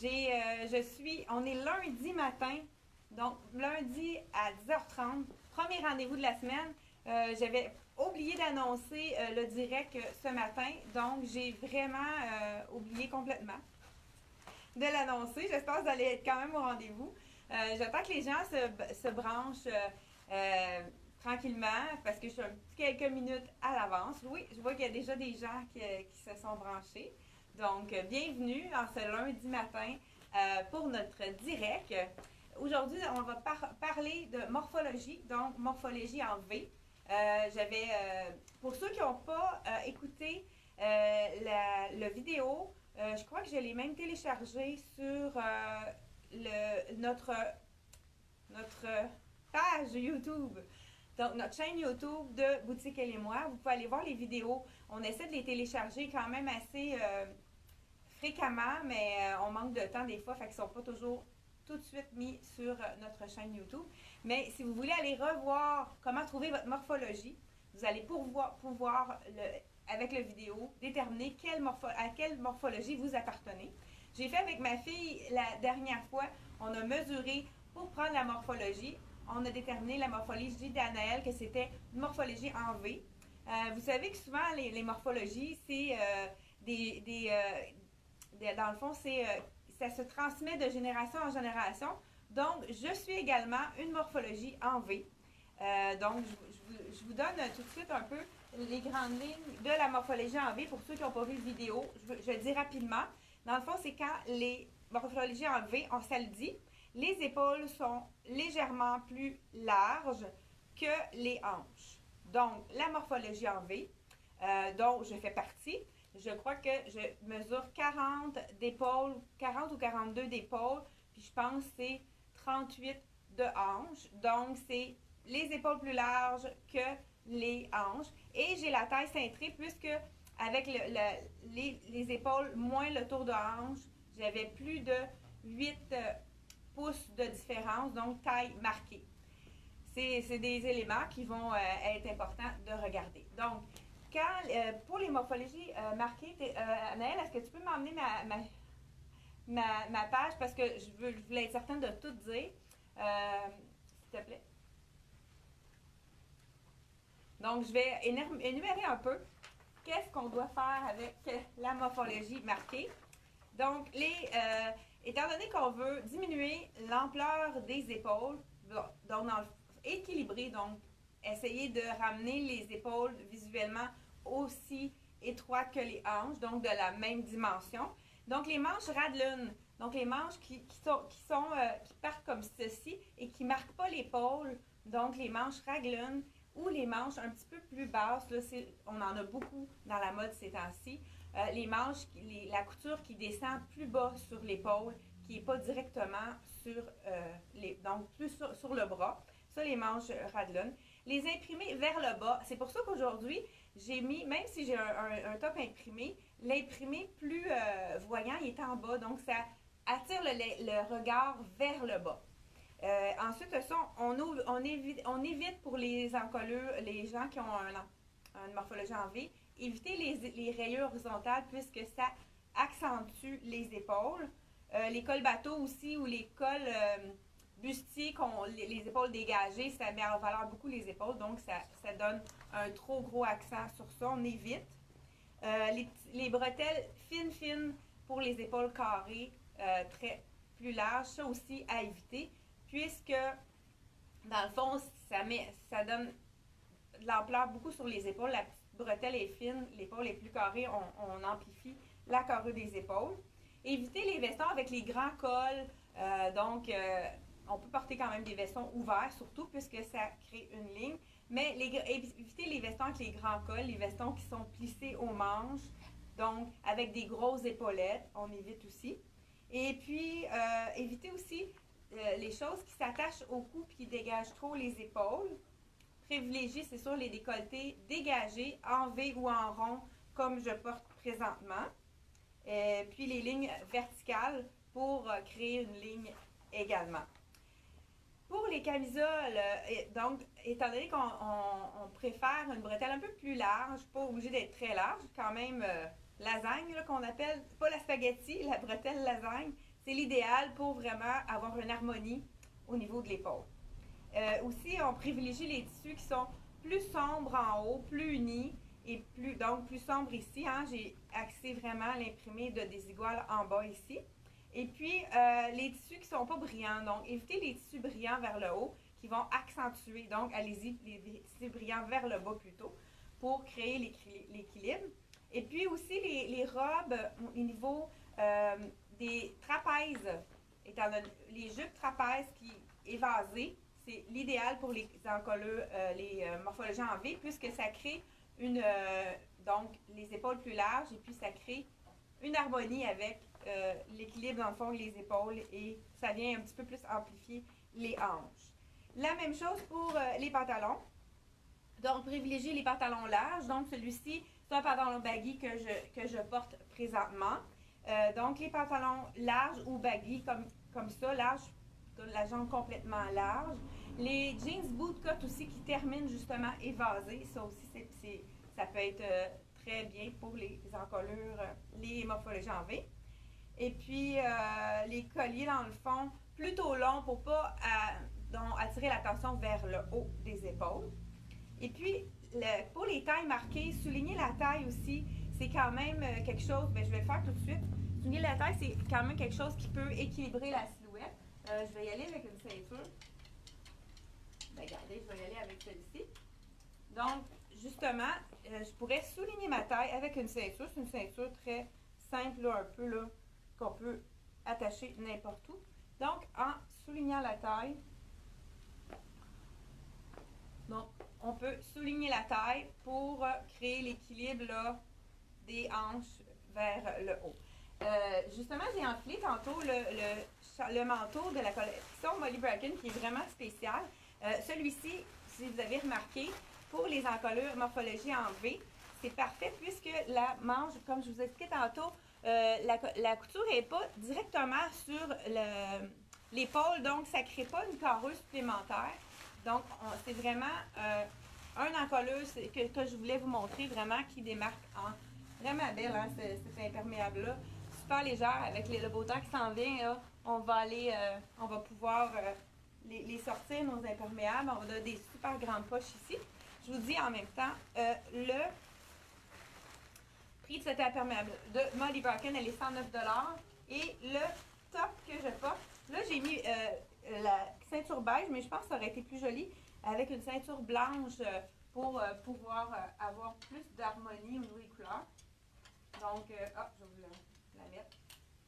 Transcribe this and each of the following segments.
On est lundi matin, donc lundi à 10h30, premier rendez-vous de la semaine. J'avais oublié d'annoncer le direct ce matin, donc j'ai vraiment oublié complètement de l'annoncer. J'espère que vous allez être quand même au rendez-vous. J'attends que les gens se branchent tranquillement parce que je suis un petit quelques minutes à l'avance. Oui, je vois qu'il y a déjà des gens qui se sont branchés. Donc, bienvenue en ce lundi matin pour notre direct. Aujourd'hui, on va parler de morphologie, donc morphologie en V. Pour ceux qui n'ont pas écouté la vidéo, je crois que je l'ai même téléchargée sur notre page YouTube. Donc, notre chaîne YouTube de Boutique Elle et moi. Vous pouvez aller voir les vidéos. On essaie de les télécharger quand même assez fréquemment, mais on manque de temps des fois, fait qu'ils ne sont pas toujours tout de suite mis sur notre chaîne YouTube. Mais si vous voulez aller revoir comment trouver votre morphologie, vous allez pouvoir avec la vidéo, déterminer à quelle morphologie vous appartenez. J'ai fait avec ma fille la dernière fois, on a mesuré pour prendre la morphologie. On a déterminé la morphologie d'Anaël, que c'était une morphologie en V. Vous savez que souvent, les morphologies, c'est dans le fond, ça se transmet de génération en génération. Donc, je suis également une morphologie en V. Donc, je vous donne tout de suite un peu les grandes lignes de la morphologie en V pour ceux qui n'ont pas vu la vidéo. Je le dis rapidement. Dans le fond, c'est quand les morphologies en V, ça le dit, les épaules sont légèrement plus larges que les hanches. Donc, la morphologie en V, dont je fais partie, je crois que je mesure 40 d'épaules, 40 ou 42 d'épaules, puis je pense que c'est 38 de hanches. Donc, c'est les épaules plus larges que les hanches. Et j'ai la taille cintrée puisque avec les épaules moins le tour de hanche, j'avais plus de 8 pouces de différence, donc taille marquée. C'est des éléments qui vont être importants de regarder. Donc, pour les morphologies marquées, Anaëlle, est-ce que tu peux m'emmener ma page parce que je voulais être certaine de tout dire, s'il te plaît. Donc, je vais énumérer un peu qu'est-ce qu'on doit faire avec la morphologie marquée. Donc, étant donné qu'on veut diminuer l'ampleur des épaules, donc équilibrer, donc essayer de ramener les épaules visuellement aussi étroites que les hanches, donc de la même dimension. Donc, les manches Radlun, donc les manches qui partent comme ceci et qui ne marquent pas l'épaule, donc les manches Raglan ou les manches un petit peu plus basses, là, on en a beaucoup dans la mode ces temps-ci, les manches, la couture qui descend plus bas sur l'épaule, qui n'est pas directement donc plus sur le bras. Ça, les manches Radlun. Les imprimer vers le bas. C'est pour ça qu'aujourd'hui, j'ai mis, même si j'ai un top imprimé, l'imprimé plus voyant, il est en bas. Donc, ça attire le regard vers le bas. Ensuite, on évite pour les encolures, les gens qui ont une morphologie en V, éviter les rayures horizontales puisque ça accentue les épaules. Les cols bateaux aussi ou les cols bustiers, les épaules dégagées, ça met en valeur beaucoup les épaules, donc ça donne un trop gros accent sur ça, on évite. Les bretelles fines pour les épaules carrées, plus larges, ça aussi à éviter, puisque dans le fond, ça donne de l'ampleur beaucoup sur les épaules. La petite bretelle est fine, l'épaule est plus carrée, on amplifie la carrure des épaules. Éviter les vestons avec les grands cols, on peut porter quand même des vestons ouverts, surtout puisque ça crée une ligne, mais éviter les vestons avec les grands cols, les vestons qui sont plissés aux manches, donc avec des grosses épaulettes, on évite aussi. Et puis, éviter aussi les choses qui s'attachent au cou et qui dégagent trop les épaules. Privilégier, c'est sûr, les décolletés dégagés en V ou en rond, comme je porte présentement. Puis les lignes verticales pour créer une ligne également. Pour les camisoles, donc, étant donné qu'on préfère une bretelle un peu plus large, pas obligée d'être très large, quand même lasagne qu'on appelle, pas la spaghetti, la bretelle lasagne, c'est l'idéal pour vraiment avoir une harmonie au niveau de l'épaule. Aussi, on privilégie les tissus qui sont plus sombres en haut, plus unis et donc plus sombres ici. Hein. J'ai axé vraiment l'imprimé de Desigual en bas ici. Et puis, les tissus qui ne sont pas brillants, donc évitez les tissus brillants vers le haut qui vont accentuer. Donc, allez-y, les tissus brillants vers le bas plutôt pour créer l'équilibre. Et puis aussi, les robes au niveau des trapèzes, les jupes trapèzes qui évasées, c'est l'idéal pour les encolures, les morphologies en V, puisque ça crée donc les épaules plus larges et puis ça crée une harmonie avec l'équilibre dans le fond les épaules et ça vient un petit peu plus amplifier les hanches. La même chose pour les pantalons. Donc, privilégiez les pantalons larges. Donc, celui-ci, c'est un pantalon baggy que je porte présentement. Donc, les pantalons larges ou baggy comme ça, large, la jambe complètement large. Les jeans bootcut aussi qui terminent justement évasés. Ça aussi, ça peut être très bien pour les encolures, les morphologies en V. Et puis, les colliers, dans le fond, plutôt longs pour ne pas attirer l'attention vers le haut des épaules. Et puis, pour les tailles marquées, souligner la taille aussi, c'est quand même quelque chose, je vais le faire tout de suite. Souligner la taille, c'est quand même quelque chose qui peut équilibrer la silhouette. Je vais y aller avec une ceinture. Regardez, je vais y aller avec celle-ci. Donc, justement, je pourrais souligner ma taille avec une ceinture. C'est une ceinture très simple, là, un peu, là, qu'on peut attacher n'importe où. Donc, en soulignant la taille, donc, on peut souligner la taille pour créer l'équilibre des hanches vers le haut. Justement, j'ai enfilé tantôt le manteau de la collection Molly Bracken qui est vraiment spécial. Celui-ci, si vous avez remarqué, pour les encolures morphologie en V, c'est parfait puisque la manche, comme je vous ai expliqué tantôt, la couture n'est pas directement sur l'épaule, donc ça ne crée pas une carreuse supplémentaire. Donc, c'est vraiment un encolure que je voulais vous montrer vraiment qui démarque en vraiment belle, hein, cet imperméable-là. Super légère avec le beau temps qui s'en vient. Là, on va pouvoir les sortir, nos imperméables. On a des super grandes poches ici. Je vous dis en même temps, le prix de cet imperméable de Molly Bracken, elle est 109 $. Et le top que je porte, là, j'ai mis la ceinture beige, mais je pense que ça aurait été plus joli avec une ceinture blanche pour pouvoir avoir plus d'harmonie au niveau des couleurs. Donc, je vais vous la mettre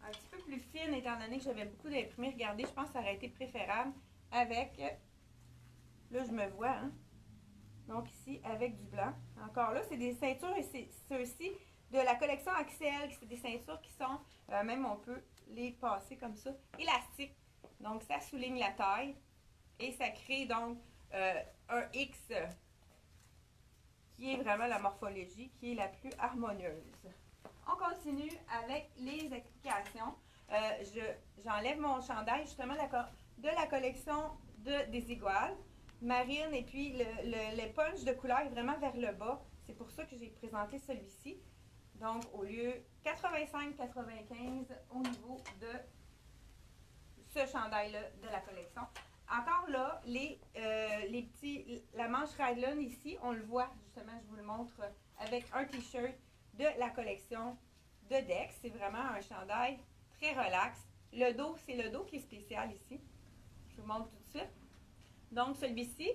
un petit peu plus fine étant donné que j'avais beaucoup d'imprimés. Regardez, je pense que ça aurait été préférable avec, là je me vois, hein? Donc ici avec du blanc. Encore là, c'est des ceintures et c'est ceux-ci de la collection Axel, c'est des ceintures qui sont, même on peut les passer comme ça, élastiques. Donc, ça souligne la taille et ça crée donc un X qui est vraiment la morphologie qui est la plus harmonieuse. On continue avec les explications. J'enlève mon chandail justement de la collection de Desigual marine et puis le punch de couleur est vraiment vers le bas. C'est pour ça que j'ai présenté celui-ci. Donc, au lieu 85-95 au niveau de ce chandail-là de la collection. Encore là, la manche Raglan ici, on le voit justement, je vous le montre, avec un t-shirt de la collection de Dex. C'est vraiment un chandail très relax. Le dos, c'est le dos qui est spécial ici. Je vous montre tout de suite. Donc, celui-ci,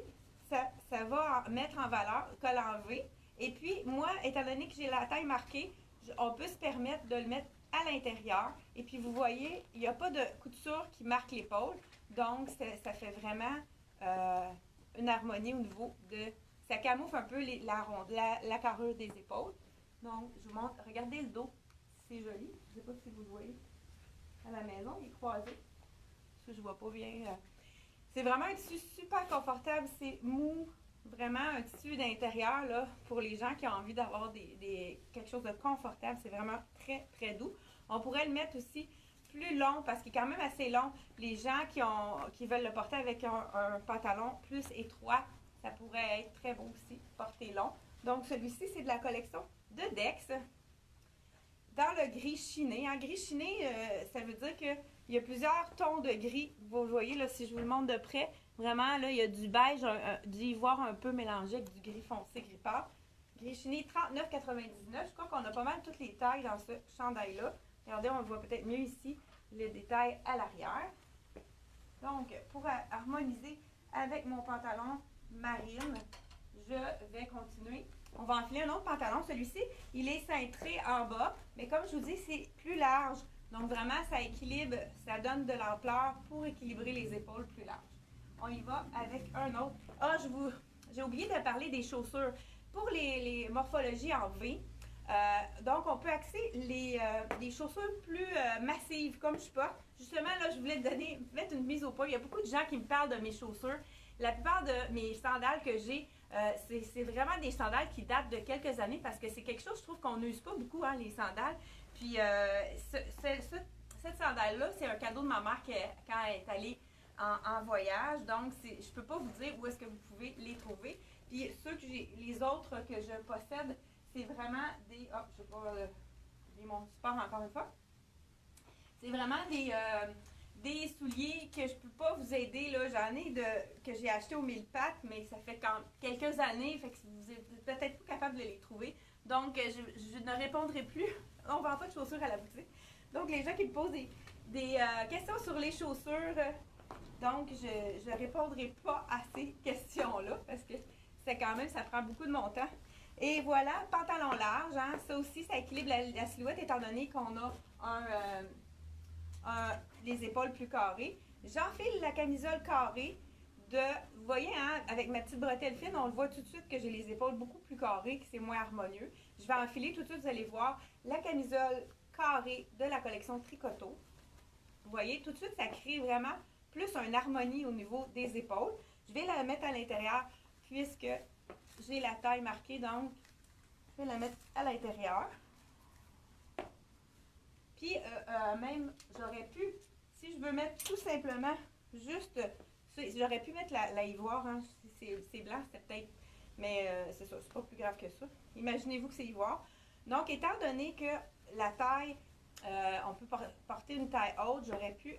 ça va mettre en valeur col en V. Et puis, moi, étant donné que j'ai la taille marquée, on peut se permettre de le mettre à l'intérieur. Et puis, vous voyez, il n'y a pas de couture qui marque l'épaule. Donc, ça fait vraiment une harmonie au niveau de... Ça camoufle un peu la carrure des épaules. Donc, je vous montre. Regardez le dos. C'est joli. Je ne sais pas si vous le voyez à la maison. Il est croisé. Parce que je ne vois pas bien. C'est vraiment un tissu super confortable. C'est mou. Vraiment un tissu d'intérieur là, pour les gens qui ont envie d'avoir quelque chose de confortable. C'est vraiment très, très doux. On pourrait le mettre aussi plus long parce qu'il est quand même assez long. Les gens qui veulent le porter avec un pantalon plus étroit, ça pourrait être très beau aussi, porté long. Donc, celui-ci, c'est de la collection de Dex. dans le gris chiné. En gris chiné, ça veut dire qu'il y a plusieurs tons de gris. Vous voyez, là, si je vous le montre de près, vraiment, là, il y a du beige, du ivoire un peu mélangé avec du gris foncé, gris pâle. Gris chiné, 39,99. Je crois qu'on a pas mal toutes les tailles dans ce chandail-là. Regardez, on le voit peut-être mieux ici, le détail à l'arrière. Donc, pour harmoniser avec mon pantalon marine, je vais continuer. On va enfiler un autre pantalon. Celui-ci, il est cintré en bas, mais comme je vous dis, c'est plus large. Donc, vraiment, ça équilibre, ça donne de l'ampleur pour équilibrer les épaules plus larges. On y va avec un autre. Ah, j'ai oublié de parler des chaussures. Pour les morphologies en V, donc on peut axer les chaussures plus massives, comme je porte. Justement, là, je voulais mettre une mise au point. Il y a beaucoup de gens qui me parlent de mes chaussures. La plupart de mes sandales que j'ai, c'est vraiment des sandales qui datent de quelques années parce que c'est quelque chose, je trouve qu'on n'use pas beaucoup, hein, les sandales. Puis cette sandale-là, c'est un cadeau de ma mère quand elle est allée en voyage. Donc, je ne peux pas vous dire où est-ce que vous pouvez les trouver. Puis les autres que je possède, c'est vraiment des... Oh, je ne sais pas, mon support encore une fois. C'est vraiment des souliers que je ne peux pas vous aider. J'en ai que j'ai acheté au 1000 pattes, mais ça fait quelques années, fait que vous n'êtes peut-être pas capable de les trouver. Donc, je ne répondrai plus. On ne vend pas de chaussures à la boutique. Donc, les gens qui me posent des questions sur les chaussures, donc je ne répondrai pas à ces questions-là parce que ça prend beaucoup de mon temps. Et voilà, pantalon large, hein, ça aussi, ça équilibre la silhouette étant donné qu'on a les épaules plus carrées. J'enfile la camisole carrée vous voyez, hein, avec ma petite bretelle fine, on le voit tout de suite que j'ai les épaules beaucoup plus carrées, que c'est moins harmonieux. Je vais enfiler tout de suite, vous allez voir, la camisole carrée de la collection Tricoto. Vous voyez, tout de suite, ça crée vraiment plus une harmonie au niveau des épaules. Je vais la mettre à l'intérieur puisque j'ai la taille marquée, donc je vais la mettre à l'intérieur. Puis même, j'aurais pu, si je veux mettre tout simplement juste, j'aurais pu mettre la ivoire, hein, c'est blanc, c'est peut-être, mais c'est ça, c'est pas plus grave que ça. Imaginez-vous que c'est ivoire. Donc, étant donné que la taille, on peut porter une taille haute, j'aurais pu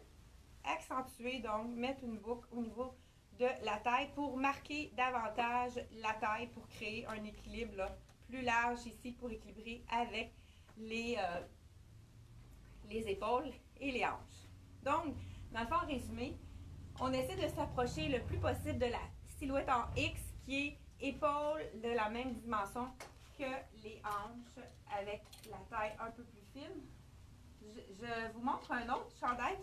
accentuer, donc mettre une boucle au niveau de la taille pour marquer davantage la taille pour créer un équilibre là, plus large ici pour équilibrer avec les épaules et les hanches. Donc, dans le fond, en résumé, on essaie de s'approcher le plus possible de la silhouette en X qui est épaule de la même dimension que les hanches avec la taille un peu plus fine. Je vous montre un autre chandail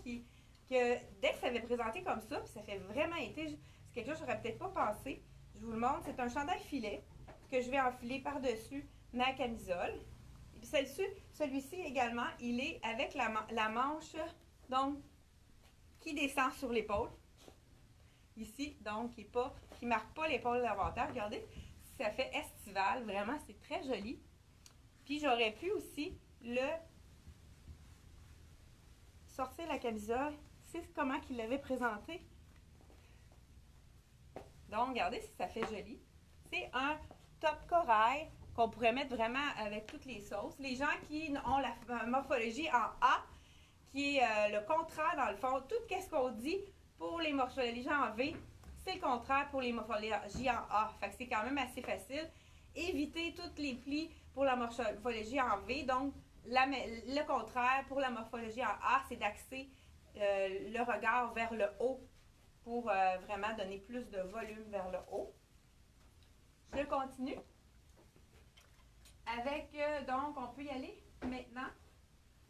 que dès que ça avait présenté comme ça, puis ça fait vraiment été, c'est quelque chose que j'aurais peut-être pas pensé. Je vous le montre, c'est un chandail filet que je vais enfiler par-dessus ma camisole. Et puis celui-ci également, il est avec la manche, donc, qui descend sur l'épaule. Ici, donc, qui ne marque pas l'épaule davantage. Regardez, ça fait estival, vraiment, c'est très joli. Puis j'aurais pu aussi sortir la camisole. C'est comment qu'il l'avait présenté. Donc, regardez si ça fait joli. C'est un top corail qu'on pourrait mettre vraiment avec toutes les sauces. Les gens qui ont la morphologie en A, qui est le contraire dans le fond, tout ce qu'on dit pour les morphologies en V, c'est le contraire pour les morphologies en A. Fait que c'est quand même assez facile. Évitez tous les plis pour la morphologie en V. Donc, le contraire pour la morphologie en A, c'est d'axer le regard vers le haut pour vraiment donner plus de volume vers le haut. Je continue avec, donc, on peut y aller maintenant.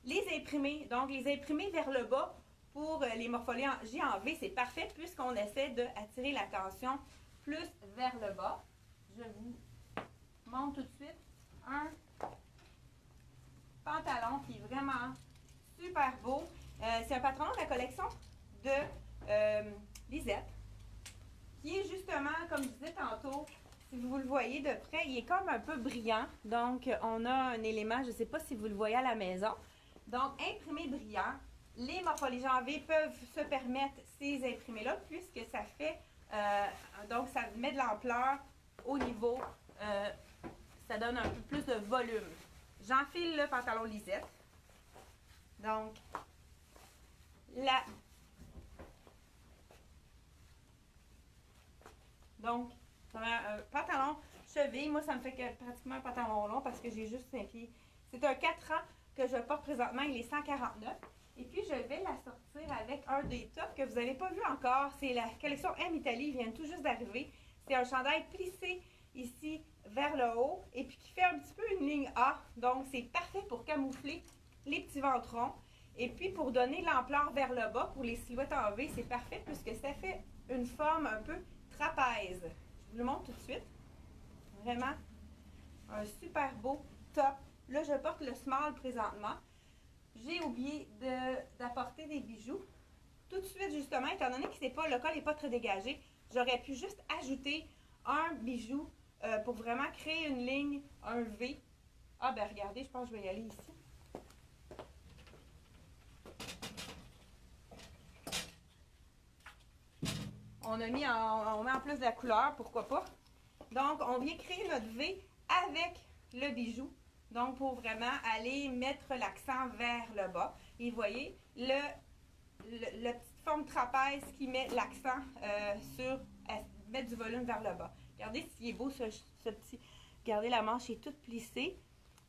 Les imprimés. Donc, les imprimés vers le bas pour les morphologies en V, c'est parfait puisqu'on essaie d'attirer l'attention plus vers le bas. Je vous montre tout de suite un pantalon qui est vraiment super beau. C'est un pantalon de la collection de Lisette, qui est justement, comme je disais tantôt, si vous le voyez de près, il est comme un peu brillant. Donc, on a un élément, je ne sais pas si vous le voyez à la maison. Donc, imprimé brillant. Les morphologies en V peuvent se permettre ces imprimés-là puisque ça fait, donc ça met de l'ampleur au niveau, ça donne un peu plus de volume. j'enfile le pantalon lisette. Donc, ça va un pantalon cheville. Moi, ça me fait pratiquement un pantalon long parce que j'ai juste 5 pieds. C'est un 4 ans que je porte présentement. Il est 149. Et puis, je vais la sortir avec un des tops que vous n'avez pas vu encore. C'est la collection M Italie. Ils viennent tout juste d'arriver. C'est un chandail plissé ici vers le haut et puis qui fait un petit peu une ligne A. Donc, c'est parfait pour camoufler les petits ventrons. Et puis, pour donner l'ampleur vers le bas, pour les silhouettes en V, c'est parfait puisque ça fait une forme un peu trapèze. Je vous le montre tout de suite. Vraiment, un super beau top. Là, je porte le small présentement. J'ai oublié d'apporter des bijoux. Tout de suite, justement, étant donné que le col n'est pas très dégagé, j'aurais pu juste ajouter un bijou pour vraiment créer une ligne, un V. Ah, ben regardez, je pense que je vais y aller ici. On met en plus de la couleur, pourquoi pas. Donc, on vient créer notre V avec le bijou. Donc, pour vraiment aller mettre l'accent vers le bas. Et vous voyez, la petite forme trapèze qui met l'accent sur mettre du volume vers le bas. Regardez s'il est beau ce petit. Regardez, la manche est toute plissée.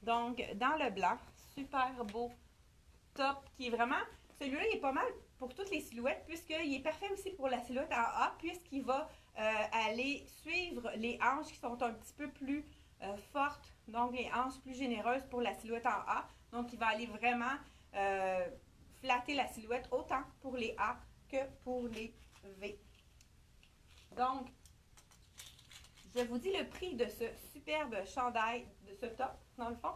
Donc, dans le blanc, super beau top qui est vraiment. Celui-là, il est pas mal pour toutes les silhouettes puisqu'il est parfait aussi pour la silhouette en A puisqu'il va aller suivre les hanches qui sont un petit peu plus fortes, donc les hanches plus généreuses pour la silhouette en A. Donc, il va aller vraiment flatter la silhouette autant pour les A que pour les V. Donc, je vous dis le prix de ce superbe chandail, de ce top, dans le fond,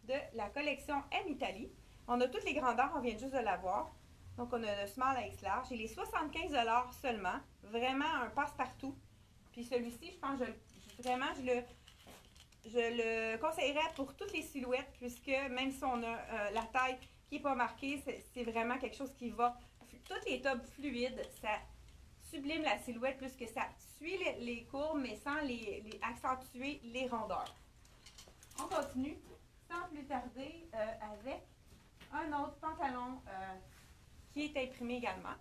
de la collection M Italie. On a toutes les grandeurs, on vient juste de l'avoir. Donc, on a le small à X large. Il est 75 $ seulement. Vraiment un passe-partout. Puis celui-ci, je pense, je le conseillerais pour toutes les silhouettes, puisque même si on a la taille qui n'est pas marquée, c'est vraiment quelque chose qui va. Toutes les tops fluides, ça sublime la silhouette, puisque ça suit les courbes, mais sans accentuer les rondeurs. On continue sans plus tarder avec un autre pantalon qui est imprimé également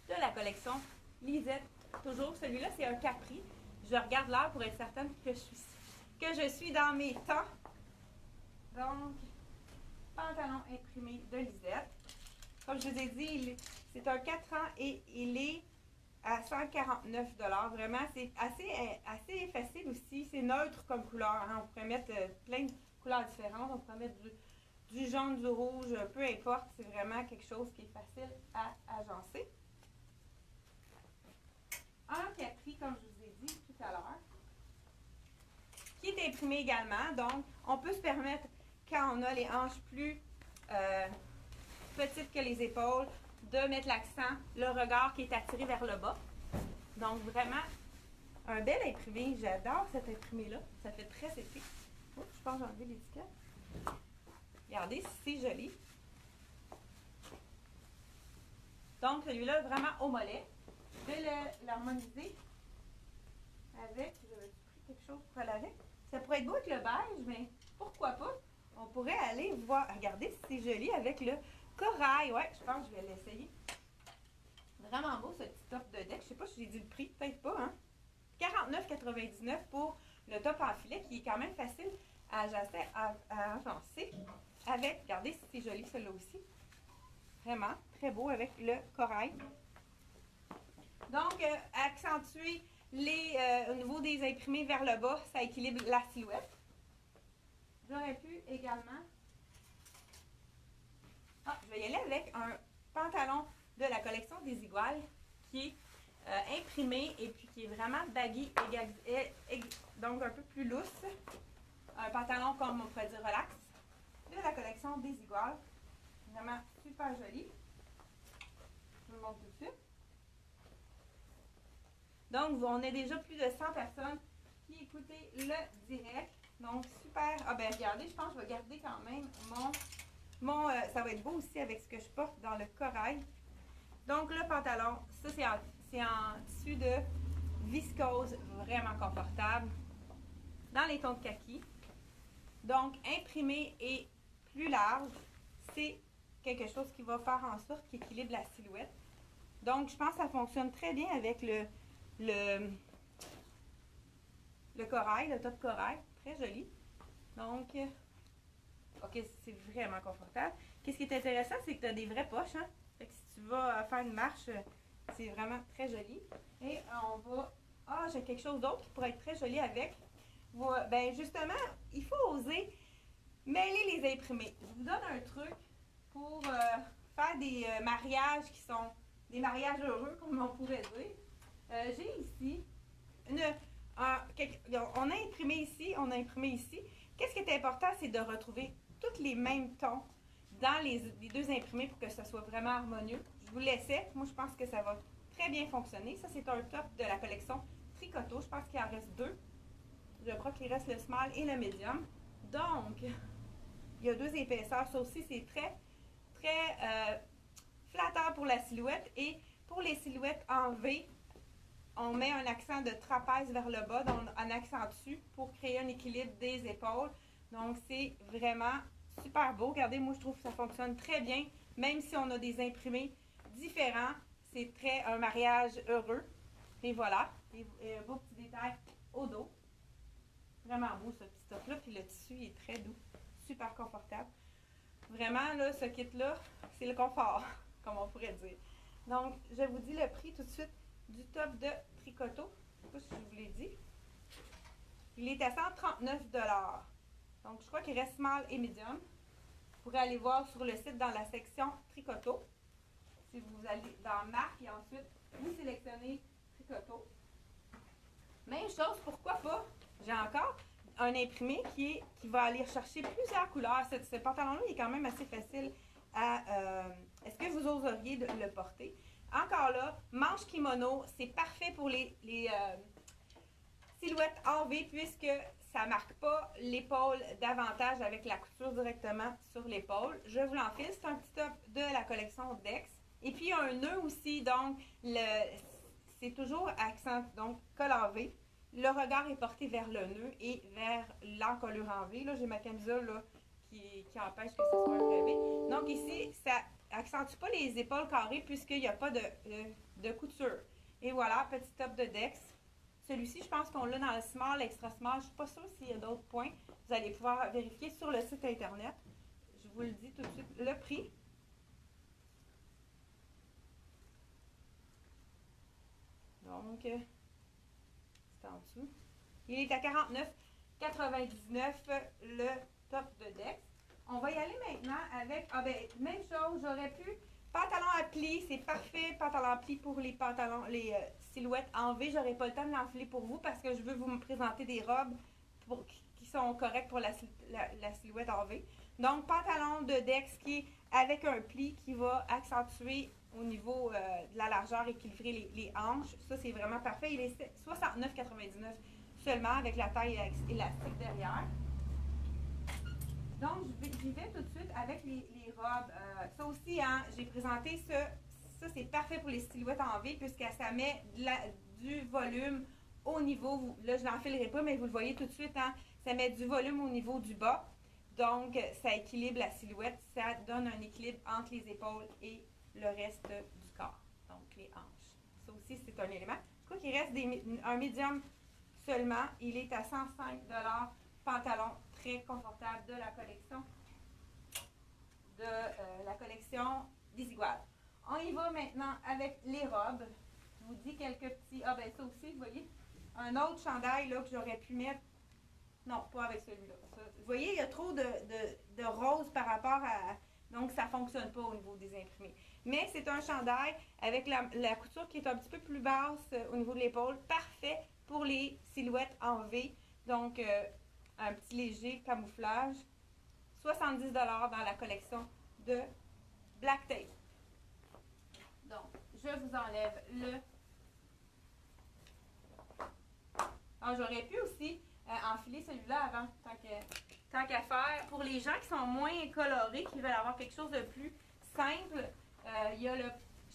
de la collection Lisette. Toujours, celui-là, c'est un capri. Je regarde l'heure pour être certaine que je suis dans mes temps. Donc, pantalon imprimé de Lisette. Comme je vous ai dit, c'est un 4 ans et il est à 149 $. Vraiment, c'est assez facile aussi. C'est neutre comme couleur. Hein. On pourrait mettre plein de couleurs différentes. On pourrait mettre du jaune, du rouge, peu importe. C'est vraiment quelque chose qui est facile à agencer. Un capri, comme je vous ai dit tout à l'heure, qui est imprimé également. Donc, on peut se permettre, quand on a les hanches plus petites que les épaules, de mettre l'accent, le regard qui est attiré vers le bas. Donc, vraiment, un bel imprimé. J'adore cet imprimé-là. Ça fait très épais. Oh, je pense que j'ai enlevé l'étiquette. Regardez, c'est joli. Donc, celui-là, vraiment au mollet. Je vais l'harmoniser avec, j'avais pris quelque chose pour aller avec. Ça pourrait être beau avec le beige, mais pourquoi pas? On pourrait aller voir, regardez, c'est joli avec le corail. Ouais, je pense que je vais l'essayer. Vraiment beau ce petit top de deck. Je sais pas si j'ai dit le prix, peut-être pas, hein? 49,99 pour le top en filet qui est quand même facile à agencer. Avec, regardez, c'est joli celui-là aussi. Vraiment, très beau avec le corail. Donc, accentuer au niveau des imprimés vers le bas, ça équilibre la silhouette. J'aurais pu également... je vais y aller avec un pantalon de la collection des Iguales qui est imprimé et puis qui est vraiment baggy, donc un peu plus lousse. Un pantalon comme on pourrait dire relax de la collection des Iguales. Vraiment super joli. Je vous le montre tout de suite. Donc, on est déjà plus de 100 personnes qui écoutaient le direct. Donc, super. Ah ben regardez, je pense que je vais garder quand même ça va être beau aussi avec ce que je porte dans le corail. Donc, le pantalon, ça c'est en, tissu de viscose, vraiment confortable. dans les tons de kaki. Donc, imprimé et plus large, c'est quelque chose qui va faire en sorte qu'il équilibre la silhouette. Donc, je pense que ça fonctionne très bien avec le corail, le top corail. Très joli. Donc, ok, c'est vraiment confortable. Qu'est-ce qui est intéressant, c'est que tu as des vraies poches. Hein? Fait que si tu vas faire une marche, c'est vraiment très joli. Et on va... Ah, j'ai quelque chose d'autre qui pourrait être très joli avec. Ben justement, il faut oser mêler les imprimés. Je vous donne un truc pour faire des mariages qui sont des mariages heureux, comme on pourrait dire. J'ai ici on a imprimé ici, on a imprimé ici. Qu'est-ce qui est important, c'est de retrouver tous les mêmes tons dans les deux imprimés pour que ce soit vraiment harmonieux. Je vous laissais. Moi, je pense que ça va très bien fonctionner. Ça, c'est un top de la collection Tricoto. Je pense qu'il en reste deux. Je crois qu'il reste le small et le medium. Donc, il y a deux épaisseurs. Ça aussi, c'est très, très flatteur pour la silhouette. Et pour les silhouettes en V, on met un accent de trapèze vers le bas, donc un accent dessus pour créer un équilibre des épaules. Donc, c'est vraiment super beau. Regardez, moi, je trouve que ça fonctionne très bien. Même si on a des imprimés différents, c'est très un mariage heureux. Et voilà, un beau petit détail au dos. Vraiment beau, ce petit top-là. Puis le tissu il est très doux, super confortable. Vraiment, là, ce kit-là, c'est le confort, comme on pourrait dire. Donc, je vous dis le prix tout de suite du top de Tricoto. Je ne sais pas si je vous l'ai dit. Il est à 139 $. Donc, je crois qu'il reste small et medium. Vous pourrez aller voir sur le site dans la section Tricoto. Si vous allez dans marque et ensuite vous sélectionnez Tricoto. Même chose, pourquoi pas? J'ai encore un imprimé qui va aller chercher plusieurs couleurs. Ce pantalon-là est quand même assez facile à... Est-ce que vous oseriez le porter? Encore là, manche kimono, c'est parfait pour les silhouettes en V puisque ça ne marque pas l'épaule davantage avec la couture directement sur l'épaule. Je vous l'enfile, c'est un petit top de la collection Dex. Et puis, il y a un nœud aussi, donc c'est toujours accent, donc col en V. Le regard est porté vers le nœud et vers l'encolure en V. Là, j'ai ma camisole là, qui empêche que ce soit un V. Donc ici, ça accentue pas les épaules carrées puisqu'il n'y a pas de couture. Et voilà, petit top de Dex. Celui-ci, je pense qu'on l'a dans le small, extra small. Je ne suis pas sûre s'il y a d'autres points. Vous allez pouvoir vérifier sur le site internet. Je vous le dis tout de suite, le prix. Donc, c'est en dessous. Il est à 49,99 le top de Dex. On va y aller maintenant avec, même chose, j'aurais pu, pantalon à plis, c'est parfait, pantalon à plis pour les pantalons, les silhouettes en V. J'aurais pas le temps de l'enfiler pour vous parce que je veux vous présenter des robes qui sont correctes pour la silhouette en V. Donc, pantalon de Dex qui est avec un pli qui va accentuer au niveau de la largeur, équilibrer les hanches. Ça, c'est vraiment parfait. Il est 69,99 seulement avec la taille élastique derrière. Donc, j'y vais tout de suite avec les robes. Ça aussi, hein, j'ai présenté ça. Ça, c'est parfait pour les silhouettes en V puisque ça met du volume au niveau. Là, je ne l'enfilerai pas, mais vous le voyez tout de suite. Hein, ça met du volume au niveau du bas. Donc, ça équilibre la silhouette. Ça donne un équilibre entre les épaules et le reste du corps. Donc, les hanches. Ça aussi, c'est un élément. Je crois qu'il reste un médium seulement. Il est à 105 $. Pantalon très confortable de la collection Desigual. On y va maintenant avec les robes. Je vous dis quelques petits... Ah ben ça aussi, vous voyez, un autre chandail là, que j'aurais pu mettre. Non, pas avec celui-là. Vous voyez, il y a trop de rose par rapport à... Donc, ça ne fonctionne pas au niveau des imprimés. Mais c'est un chandail avec la couture qui est un petit peu plus basse au niveau de l'épaule. Parfait pour les silhouettes en V. Donc, un petit léger camouflage. 70 $ dans la collection de Black Tape. Donc, je vous enlève le... Alors, j'aurais pu aussi enfiler celui-là avant, tant qu'à faire. Pour les gens qui sont moins colorés, qui veulent avoir quelque chose de plus simple, il y a le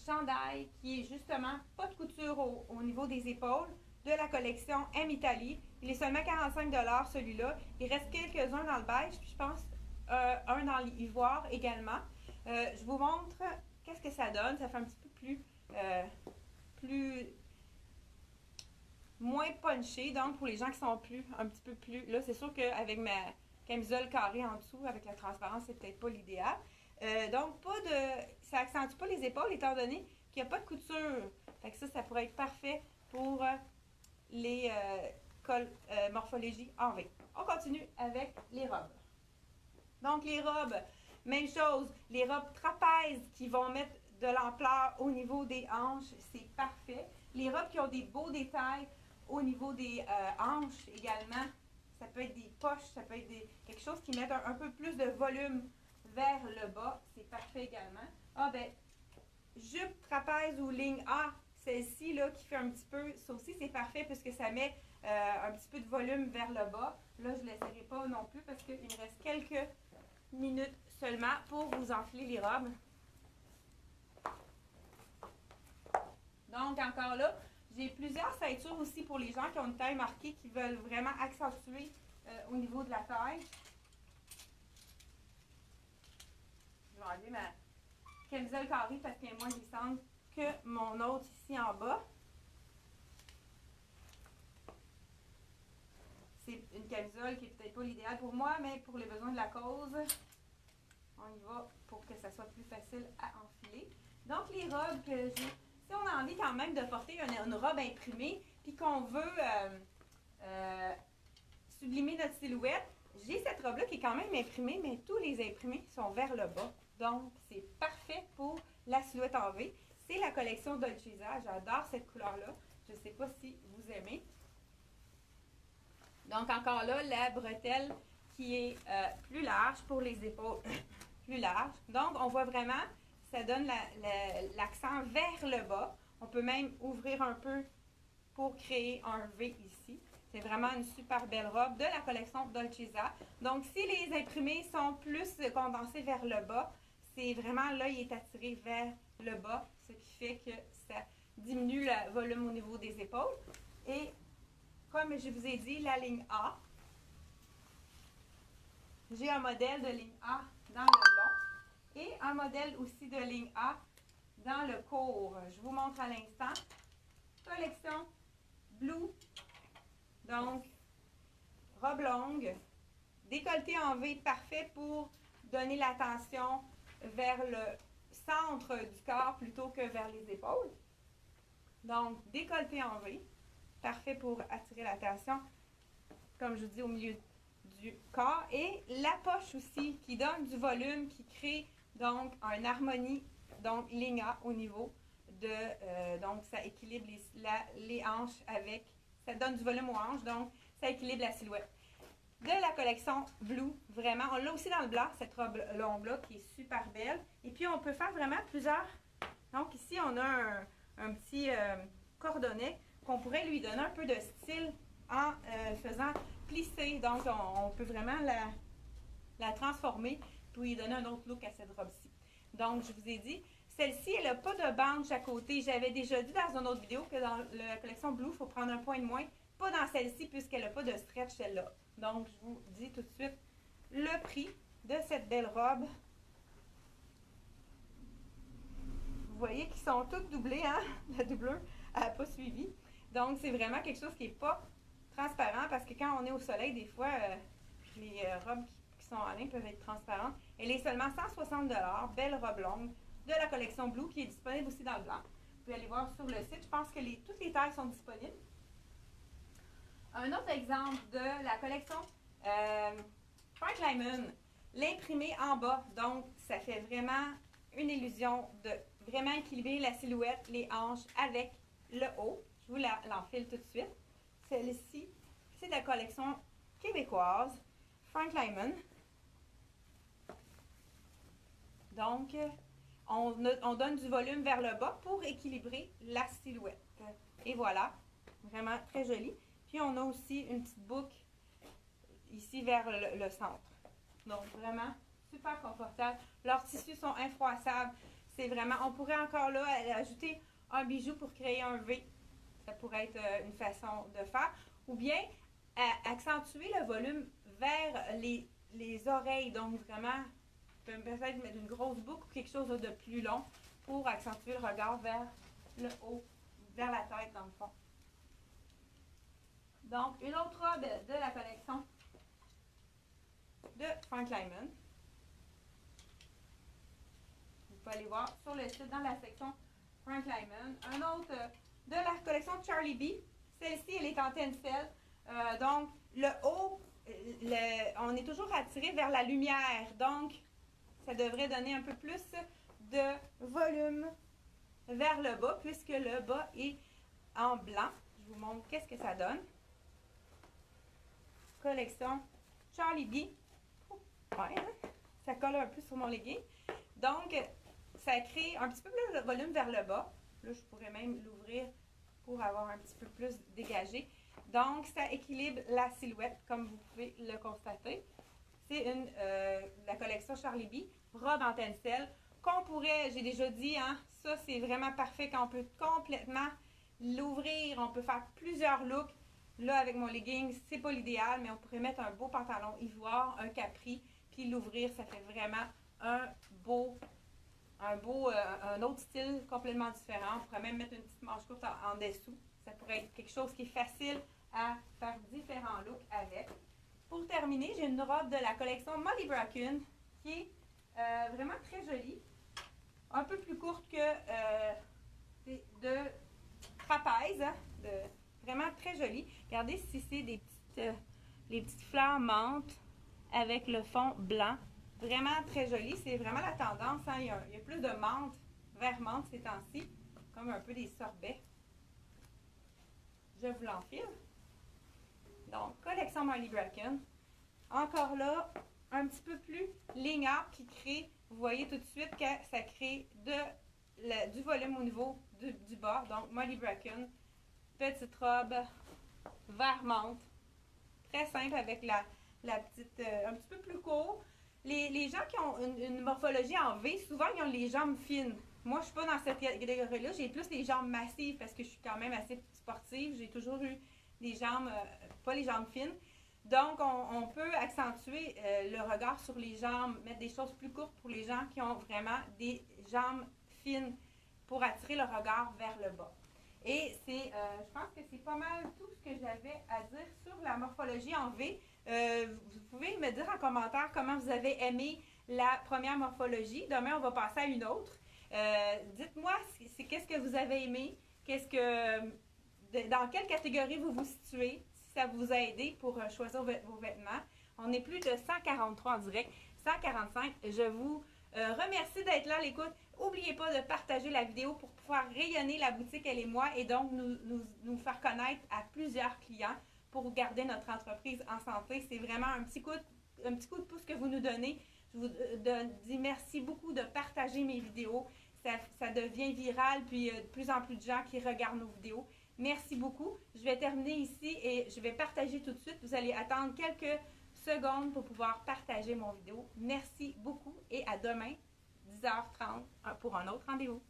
chandail qui est justement pas de couture au niveau des épaules de la collection M Italie. Il est seulement 45 $ celui-là. Il reste quelques-uns dans le beige, puis je pense un dans l'ivoire également. Je vous montre qu'est-ce que ça donne. Ça fait un petit peu plus moins punché, donc pour les gens qui sont un petit peu plus... Là, c'est sûr qu'avec ma camisole carrée en dessous, avec la transparence, c'est peut-être pas l'idéal. Donc, ça accentue pas les épaules, étant donné qu'il n'y a pas de couture. Fait que ça pourrait être parfait pour les cols morphologie en V. On continue avec les robes. Donc, les robes, même chose. Les robes trapèzes qui vont mettre de l'ampleur au niveau des hanches, c'est parfait. Les robes qui ont des beaux détails au niveau des hanches également, ça peut être des poches, ça peut être quelque chose qui met un peu plus de volume vers le bas, c'est parfait également. Ah ben, jupe trapèze ou ligne A, celle-ci là qui fait un petit peu, ça aussi c'est parfait puisque ça met un petit peu de volume vers le bas. Là, je ne l'essaierai pas non plus parce qu'il me reste quelques minutes seulement pour vous enfiler les robes. Donc, encore là, j'ai plusieurs ceintures aussi pour les gens qui ont une taille marquée, qui veulent vraiment accentuer au niveau de la taille. Je vais enlever ma camisole carrée parce qu'elle est moins glissante que mon autre ici en bas. C'est une camisole qui n'est peut-être pas l'idéal pour moi, mais pour les besoins de la cause, on y va pour que ça soit plus facile à enfiler. Donc, les robes que j'ai... Si on a envie quand même de porter une robe imprimée, puis qu'on veut sublimer notre silhouette, j'ai cette robe-là qui est quand même imprimée, mais tous les imprimés sont vers le bas. Donc, c'est parfait pour la silhouette en V. C'est la collection Dolcezza. J'adore cette couleur-là. Je ne sais pas si vous aimez. Donc, encore là, la bretelle qui est plus large pour les épaules, plus large. Donc, on voit vraiment, ça donne l'accent vers le bas. On peut même ouvrir un peu pour créer un V ici. C'est vraiment une super belle robe de la collection Dolcezza. Donc, si les imprimés sont plus condensés vers le bas, c'est vraiment l'œil est attiré vers le bas, ce qui fait que ça diminue le volume au niveau des épaules. Et comme je vous ai dit, la ligne A, j'ai un modèle de ligne A dans le long et un modèle aussi de ligne A dans le court. Je vous montre à l'instant. Collection Blue, donc robe longue, décolleté en V, parfait pour donner l'attention vers le centre du corps plutôt que vers les épaules. Donc, décolleté en V, parfait pour attirer l'attention, comme je vous dis, au milieu du corps. Et la poche aussi, qui donne du volume, qui crée donc une harmonie, donc ligne A au niveau de... donc, ça équilibre les hanches avec... Ça donne du volume aux hanches, donc ça équilibre la silhouette. De la collection Blue, vraiment. On l'a aussi dans le blanc, cette robe longue-là, qui est super belle. Et puis, on peut faire vraiment plusieurs... Donc, ici, on a un petit cordonnet qu'on pourrait lui donner un peu de style en faisant plisser. Donc, on peut vraiment la transformer pour lui donner un autre look à cette robe-ci. Donc, je vous ai dit, celle-ci, elle n'a pas de bande chaque côté. J'avais déjà dit dans une autre vidéo que dans la collection Blue, il faut prendre un point de moins. Pas dans celle-ci, puisqu'elle n'a pas de stretch, celle-là. Donc, je vous dis tout de suite le prix de cette belle robe. Vous voyez qu'ils sont toutes doublées, hein? La doublure n'a pas suivi. Donc, c'est vraiment quelque chose qui n'est pas transparent parce que quand on est au soleil, des fois, les robes qui sont en lin peuvent être transparentes. Elle est seulement 160 $. Belle robe longue de la collection Blue qui est disponible aussi dans le blanc. Vous pouvez aller voir sur le site. Je pense que toutes les tailles sont disponibles. Un autre exemple de la collection Frank Lyman, l'imprimé en bas. Donc, ça fait vraiment une illusion de vraiment équilibrer la silhouette, les hanches avec le haut. Je vous l'enfile tout de suite. Celle-ci, c'est de la collection québécoise Frank Lyman. Donc, on donne du volume vers le bas pour équilibrer la silhouette. Et voilà, vraiment très joli. Puis, on a aussi une petite boucle ici vers le centre. Donc, vraiment super confortable. Leurs tissus sont infroissables. C'est vraiment, on pourrait encore là ajouter un bijou pour créer un V. Ça pourrait être une façon de faire. Ou bien, accentuer le volume vers les oreilles. Donc, vraiment, peut-être mettre une grosse boucle ou quelque chose de plus long pour accentuer le regard vers le haut, vers la tête dans le fond. Donc, une autre robe de la collection de Frank Lyman. Vous pouvez aller voir sur le site dans la section Frank Lyman. Un autre de la collection Charlie B. Celle-ci, elle est en tencel. Donc, le haut, on est toujours attiré vers la lumière. Donc, ça devrait donner un peu plus de volume vers le bas, puisque le bas est en blanc. Je vous montre qu'est-ce que ça donne. Collection Charlie B. Ouais, hein? Ça colle un peu sur mon legging. Donc, ça crée un petit peu plus de volume vers le bas. Là, je pourrais même l'ouvrir pour avoir un petit peu plus dégagé. Donc, ça équilibre la silhouette, comme vous pouvez le constater. C'est la collection Charlie B, robe en tencel, qu'on pourrait, j'ai déjà dit, hein, ça c'est vraiment parfait quand on peut complètement l'ouvrir. On peut faire plusieurs looks. Là, avec mon legging, c'est pas l'idéal, mais on pourrait mettre un beau pantalon ivoire, un capri, puis l'ouvrir, ça fait vraiment un autre style complètement différent. On pourrait même mettre une petite manche courte en dessous. Ça pourrait être quelque chose qui est facile à faire différents looks avec. Pour terminer, j'ai une robe de la collection Molly Bracken qui est vraiment très jolie. Un peu plus courte que de trapèze. Hein, vraiment très jolie. Regardez si c'est les petites fleurs menthe avec le fond blanc. Vraiment très joli. C'est vraiment la tendance. Hein. Il y a plus de menthe, vert menthe ces temps-ci. Comme un peu des sorbets. Je vous l'enfile. Donc, collection Molly Bracken. Encore là, un petit peu plus lignard qui crée, vous voyez tout de suite que ça crée du volume au niveau du bas. Donc, Molly Bracken, petite robe, vert menthe. Très simple avec la petite, un petit peu plus court. Les gens qui ont une morphologie en V, souvent, ils ont les jambes fines. Moi, je ne suis pas dans cette catégorie-là. J'ai plus les jambes massives parce que je suis quand même assez sportive. J'ai toujours eu des jambes, pas les jambes fines. Donc, on peut accentuer le regard sur les jambes, mettre des choses plus courtes pour les gens qui ont vraiment des jambes fines pour attirer le regard vers le bas. Et je pense que c'est pas mal tout ce que j'avais à dire sur la morphologie en V. Vous pouvez me dire en commentaire comment vous avez aimé la première morphologie. Demain, on va passer à une autre. Dites-moi qu'est-ce que vous avez aimé, dans quelle catégorie vous vous situez, si ça vous a aidé pour choisir vos vêtements. On est plus de 143 en direct, 145. Je vous remercie d'être là à l'écoute. N'oubliez pas de partager la vidéo pour pouvoir rayonner la boutique Elle et moi et donc nous faire connaître à plusieurs clients pour garder notre entreprise en santé. C'est vraiment un petit coup de pouce que vous nous donnez. Je vous dis merci beaucoup de partager mes vidéos. Ça devient viral, puis de plus en plus de gens qui regardent nos vidéos. Merci beaucoup. Je vais terminer ici et je vais partager tout de suite. Vous allez attendre quelques secondes pour pouvoir partager mon vidéo. Merci beaucoup et à demain, 10h30, pour un autre rendez-vous.